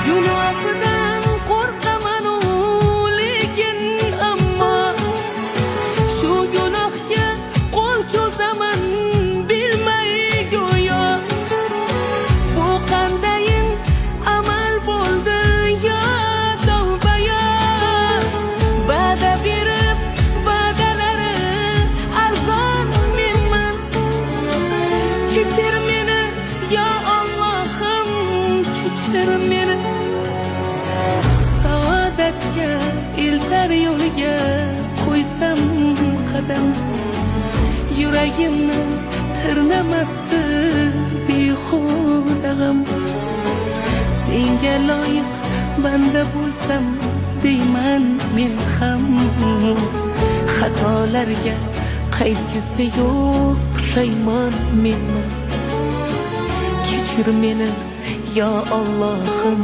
Gunohidan qo'rqaman lekin ammo shu gunohga qo'l cho'zaman bilmay go'yo. Bu qandayin amal bo'ldi yo tavba yo. Va'da berib va'dalari arzon menman. Kechir meni yo Allohim, kechir meni. Saodatga eltar yo'liga qo'ysam qadam, yuragimni tirnamasdi behuda g'am. Senga loyiq banda bo'lsam deyman men ham. Xatolarga qaytgisi yo'q pushaymon menman. Kechir meni yo Allohim.